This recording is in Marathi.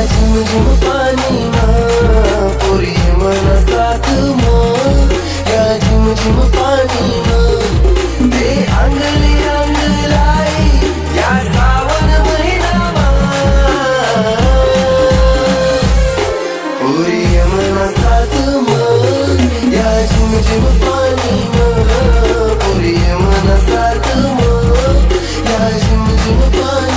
झिमझिम पानीमा पोरी मन साथ मग या झिमझिम पानीमा ते अंगली अंगलाई या सावन महिनामा पोरी मन साथ मग या झिमझिम पानीमा पोरी मन साथ मग या झिमझिम पानी